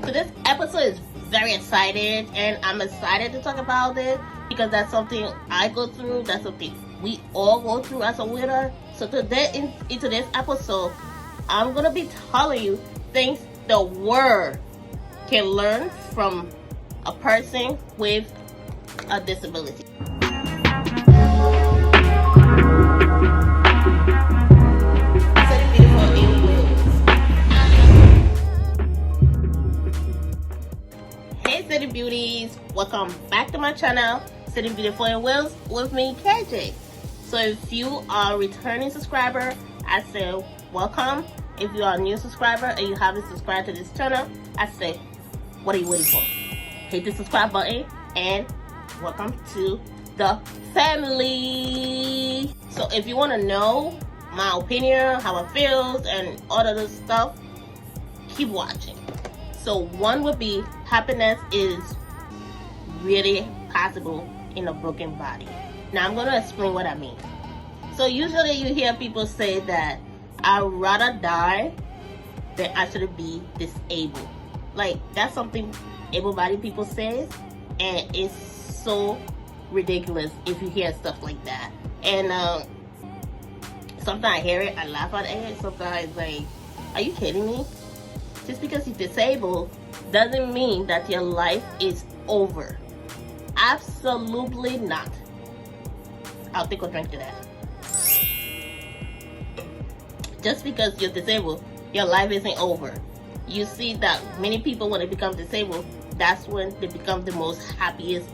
So this episode is very excited, and I'm excited to talk about it because that's something I go through. That's something we all go through as a winner. So today, into this episode, I'm gonna be telling you things the world can learn from a person with a disability. Hey City Beauties, welcome back to my channel, City Beautiful in Wales, with me, KJ. So if you are a returning subscriber, I say welcome. If you are a new subscriber and you haven't subscribed to this channel, I say, what are you waiting for? Hit the subscribe button and welcome to the family. So if you want to know my opinion, how it feels, and all of this stuff, keep watching. So one would be, happiness is really possible in a broken body. Now I'm going to explain what I mean. So usually you hear people say that I'd rather die than actually be disabled. Like, that's something able-bodied people say, and it's so ridiculous if you hear stuff like that. And sometimes I hear it, I laugh at it. Sometimes like, are you kidding me? Just because you're disabled doesn't mean that your life is over. Absolutely not. I'll take a drink to that. Just because you're disabled, your life isn't over. You see that many people, when they become disabled, that's when they become the most happiest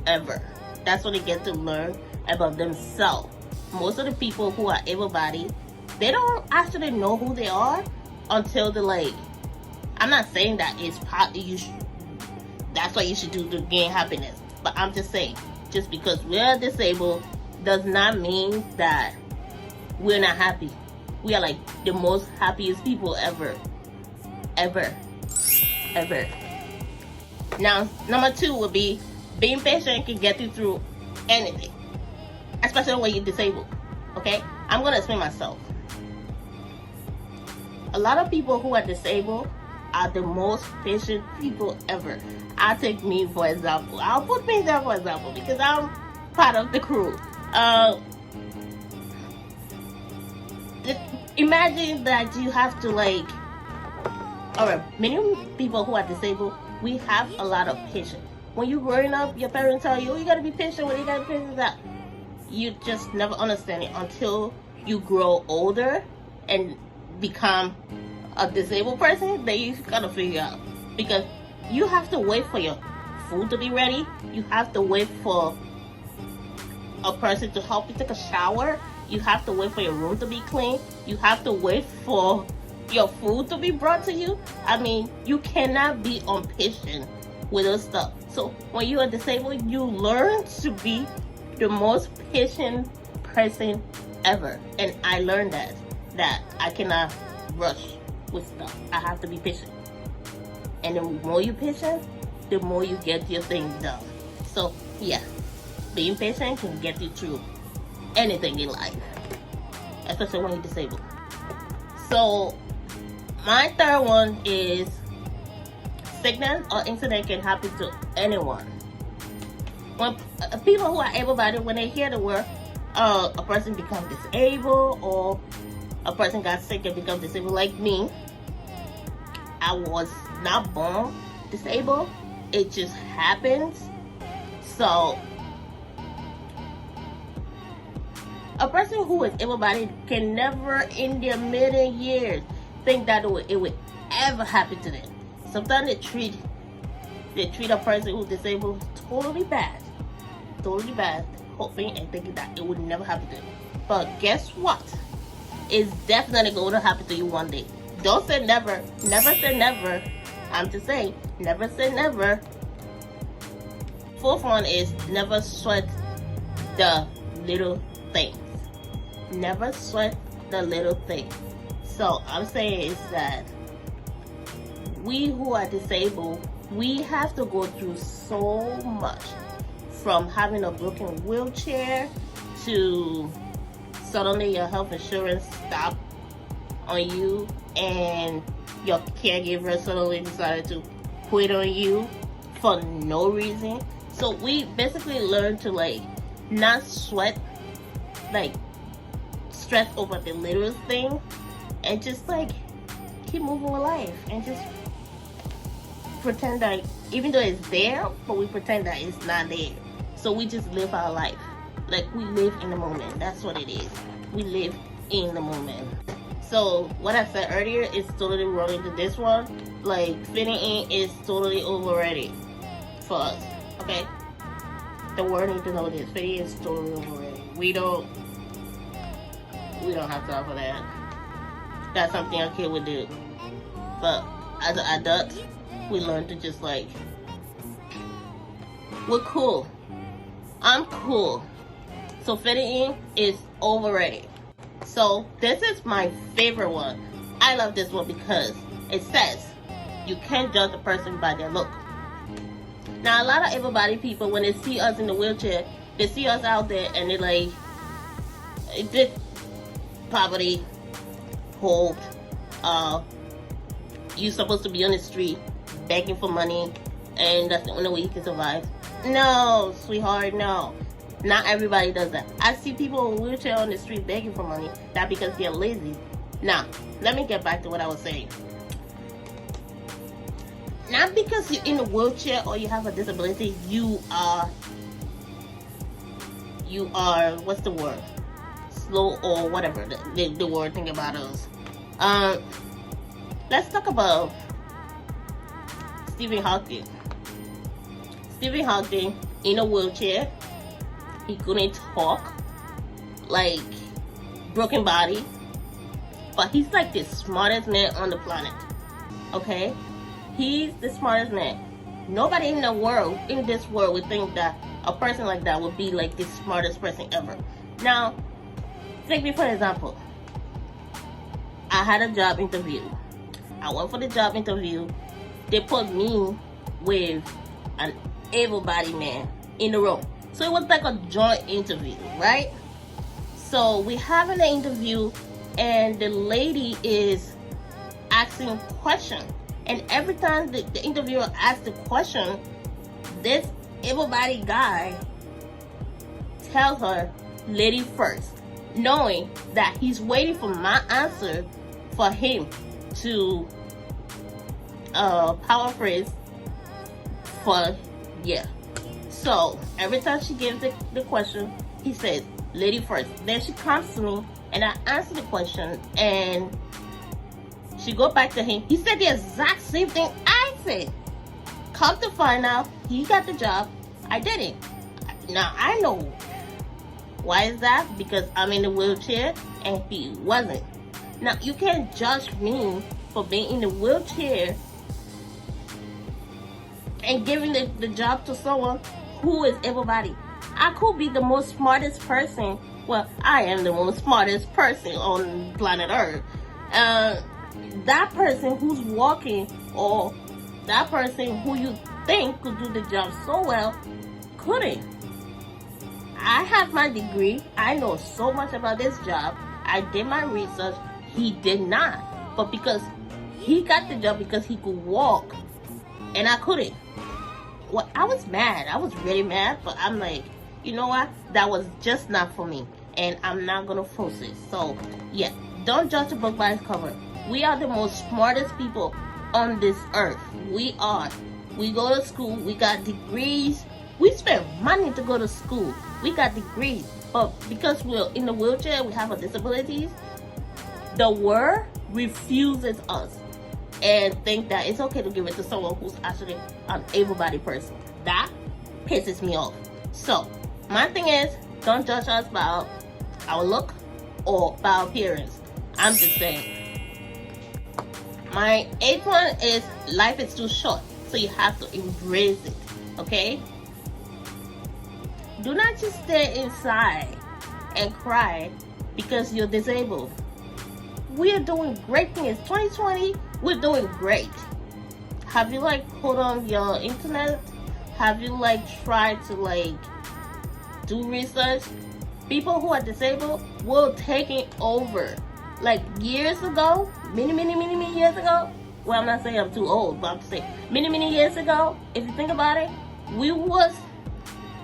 ever. That's when they get to learn about themselves. Most of the people who are able-bodied, they don't actually know who they are until they're like, I'm not saying that it's that's what you should do to gain happiness, but I'm just saying, just because we're disabled does not mean that we're not happy. We are like the most happiest people ever. Now, number 2 would be, being patient can get you through anything, especially when you're disabled. Okay, I'm gonna explain myself. A lot of people who are disabled are the most patient people ever. I'll take me for example. I'll put me there for example because I'm part of the crew. Imagine that you have to like, alright, many people who are disabled, we have a lot of patience. When you're growing up, your parents tell you, oh, you gotta be patient when you gotta be patient that. You just never understand it until you grow older and become a disabled person. Then you gotta figure out, because you have to wait for your food to be ready. You have to wait for a person to help you take a shower. You have to wait for your room to be clean. You have to wait for your food to be brought to you. I mean, you cannot be impatient with those stuff. So when you are disabled, you learn to be the most patient person ever. And I learned that I cannot rush with stuff. I have to be patient. And the more you're patient, the more you get your things done. So yeah, being patient can get you through anything in life, especially when you're disabled. So my third one is, sickness or incident can happen to anyone. When people who are able-bodied, when they hear the word a person become disabled or a person got sick and become disabled, like me, I was not born disabled. It just happens. So a person who is able-bodied can never in their million years think that it would ever happen to them. Sometimes they treat a person who's disabled totally bad, hoping and thinking that it would never happen to them. But guess what? It's definitely going to happen to you one day. Don't say never. Never say never. I'm just saying, never say never. 4th one is, never sweat the little things. Never sweat the little things. So I'm saying is that we who are disabled, we have to go through so much, from having a broken wheelchair to suddenly your health insurance stop on you and your caregiver suddenly decided to quit on you for no reason. So we basically learn to like not sweat, like stress over the littlest thing, and just like keep moving with life and just pretend that even though it's there, but we pretend that it's not there. So we just live our life. Like we live in the moment. That's what it is. We live in the moment. So what I said earlier is totally wrong into this one. Like fitting in is totally overrated for us. Okay? The world needs to know this. Fitting is totally overrated. We don't have time for that. That's something a kid would do. But as an adult, we learn to just like, we're cool. I'm cool. So fitting in is overrated. So this is my favorite one. I love this one because it says you can't judge a person by their look. Now a lot of able-bodied people, when they see us in the wheelchair, they see us out there and they're like, this poverty, hope, you supposed to be on the street begging for money and that's the only way you can survive. No, sweetheart, no. Not everybody does that. I see people in wheelchair on the street begging for money. That's because they're lazy. Now, let me get back to what I was saying. Not because you're in a wheelchair or you have a disability, you are, what's the word? Slow or whatever, the word thing about us. Let's talk about Stephen Hawking. Stephen Hawking in a wheelchair. He couldn't talk, like broken body, but he's like the smartest man on the planet. Okay, he's the smartest man. Nobody in the world, in this world, would think that a person like that would be like the smartest person ever. Now, take me for example. I had a job interview. I went for the job interview. They put me with an able-bodied man in the room. So it was like a joint interview, right? So we having an interview and the lady is asking questions. And every time the interviewer asks the question, this able-bodied guy tells her, lady first, knowing that he's waiting for my answer for him to paraphrase for, yeah. So every time she gives the question, he says, lady first. Then she comes to me and I answer the question and she go back to him. He said the exact same thing I said. Come to find out, he got the job. I didn't. Now I know. Why is that? Because I'm in a wheelchair and he wasn't. Now you can't judge me for being in the wheelchair and giving the job to someone who is able-bodied. I could be the most smartest person. Well, I am the most smartest person on planet Earth. That person who's walking, or that person who you think could do the job so well, couldn't. I have my degree. I know so much about this job. I did my research. He did not. But because he got the job because he could walk, and I couldn't. Well, I was mad. I was really mad, but I'm like, you know what? That was just not for me, and I'm not gonna force it. So, yeah, don't judge a book by its cover. We are the most smartest people on this earth. We are. We go to school. We got degrees. We spend money to go to school. We got degrees, but because we're in the wheelchair, we have a disabilities. The world refuses us and think that it's okay to give it to someone who's actually an able-bodied person. That pisses me off. So my thing is, don't judge us by our look or by our appearance. I'm just saying. My 8th one is life is too short, so you have to embrace it. Okay? Do not just stay inside and cry because you're disabled. We are doing great things. 2020, we're doing great. Have you put on your internet? Have you tried to do research? People who are disabled were taking over. Years ago, many years ago, well, I'm not saying I'm too old, but I'm saying many years ago, if you think about it,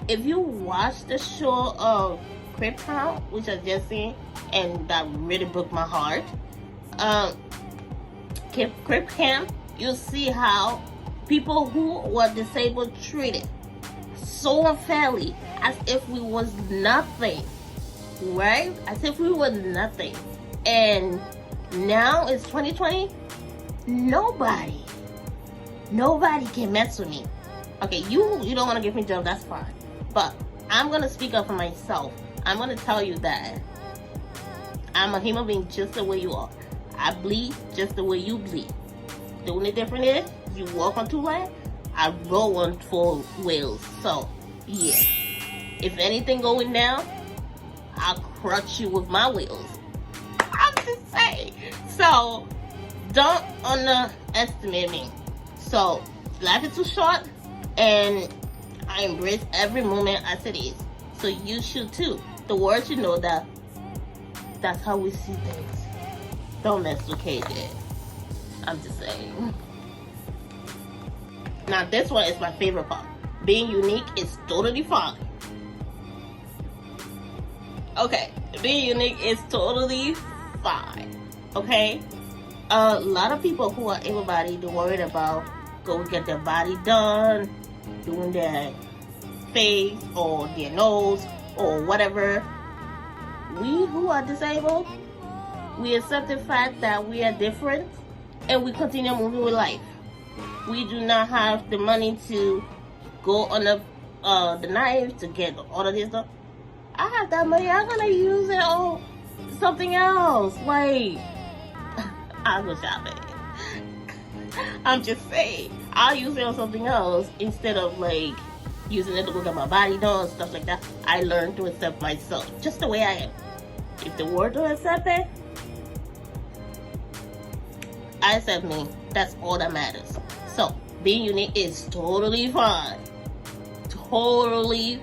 if you watch the show of Crip Camp, which I just seen, and that really broke my heart, Crip Camp, you'll see how people who were disabled treated so unfairly, as if we was nothing, right? As if we were nothing. And now it's 2020. Nobody can mess with me. Okay, you don't want to give me job, that's fine. But I'm gonna speak up for myself. I'm gonna tell you that I'm a human being just the way you are. I bleed just the way you bleed. The only difference is you walk on two legs, I roll on four wheels. So yeah, if anything going down, I'll crush you with my wheels. I'm just saying. So don't underestimate me. So life is too short, and I embrace every moment as it is. So you should too. The world should know that that's how we see things. Don't mess with KJ. I'm just saying. Now this one is my favorite part. Being unique is totally fine. Okay, being unique is totally fine. Okay? A lot of people who are able-bodied, they're worried about go get their body done, doing their face or their nose or whatever. We who are disabled, we accept the fact that we are different, and we continue moving with life. We do not have the money to go on the knife to get all of this stuff. I have that money. I'm gonna use it on something else. Like, I'll go shopping. I'm just saying, I'll use it on something else instead of like using it to go get my body done, stuff like that. I learned to accept myself just the way I am. If the world don't accept it, I accept me. That's all that matters. So being unique is totally fine. Totally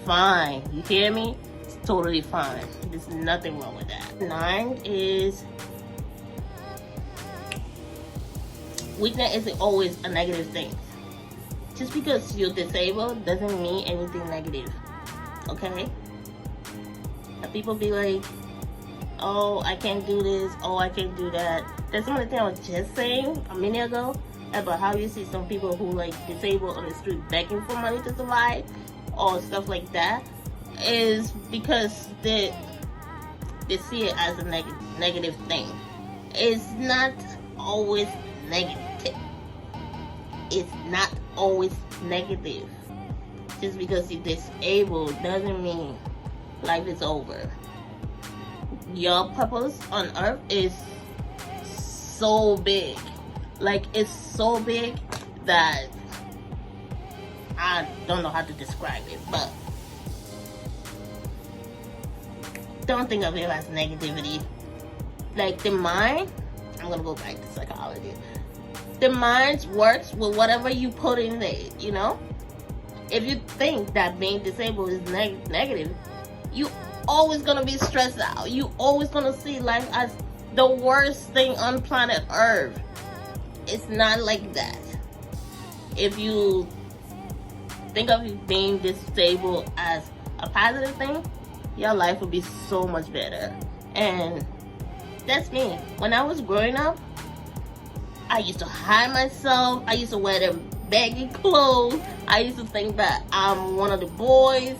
fine. You hear me? It's totally fine. There's nothing wrong with that. 9 is weakness isn't always a negative thing. Just because you're disabled doesn't mean anything negative. Okay? And people be like, oh, I can't do this, oh, I can't do that. That's some of the thing I was just saying a minute ago about how you see some people who like disabled on the street begging for money to survive or stuff like that, is because they see it as a negative thing. It's not always negative. It's not always negative. Just because you're disabled doesn't mean life is over. Your purpose on earth is so big. Like, it's so big that I don't know how to describe it, but don't think of it as negativity. Like, the mind, I'm gonna go back to psychology. The mind works with whatever you put in there, you know? If you think that being disabled is negative, you always gonna be stressed out. You always gonna see life as the worst thing on planet Earth. It's not like that. If you think of being disabled as a positive thing, your life will be so much better. And that's me. When I was growing up, I used to hide myself. I used to wear them baggy clothes. I used to think that I'm one of the boys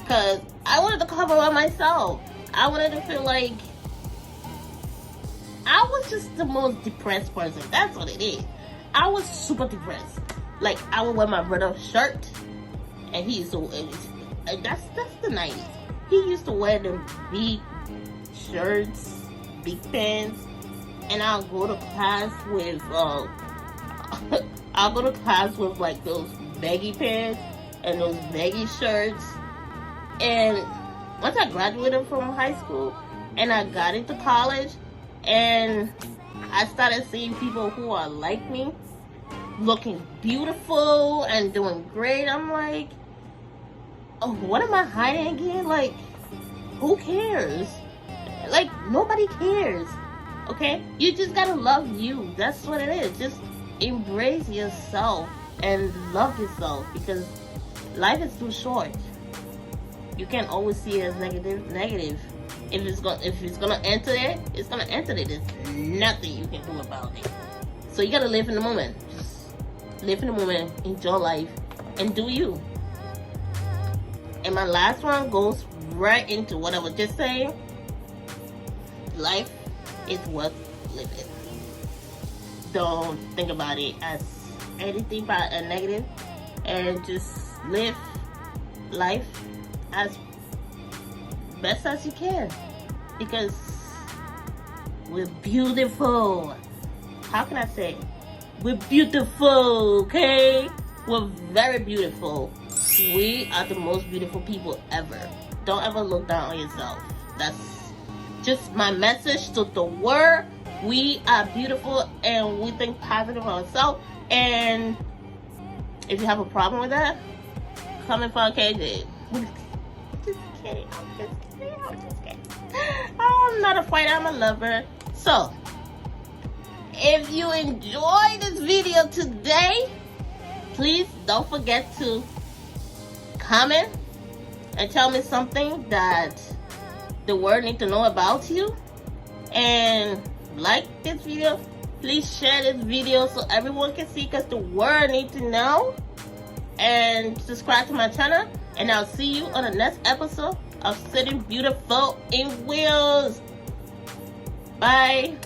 because I wanted to cover up myself. I wanted to feel like I was just the most depressed person. That's what it is. I was super depressed. Like, I would wear my brother's shirt, and he used to. That's the 90s. He used to wear them big shirts, big pants, and I'll go to class with like those baggy pants and those baggy shirts. And once I graduated from high school and I got into college, and I started seeing people who are like me, looking beautiful and doing great. I'm like, oh, what am I hiding again? Like, who cares? Like, nobody cares. Okay? You just gotta love you. That's what it is. Just embrace yourself and love yourself, because life is too short. You can't always see it as negative. If it's gonna enter there, it's gonna enter there. There's nothing you can do about it. So you gotta live in the moment. Just live in the moment, enjoy life, and do you. And my last one goes right into what I was just saying. Life is worth living. Don't think about it as anything but a negative, and just live life as best as you can, because we're beautiful. How can I say? We're beautiful, okay? We're very beautiful. We are the most beautiful people ever. Don't ever look down on yourself. That's just my message to the world. We are beautiful and we think positive of ourselves. And if you have a problem with that, come and find KJ. Just kidding. I'm just kidding. I'm not a fighter, I'm a lover. So, if you enjoyed this video today, please don't forget to comment and tell me something that the world needs to know about you. And like this video. Please share this video so everyone can see, because the world needs to know. And subscribe to my channel. And I'll see you on the next episode of Sitting Beautiful in Wheels. Bye.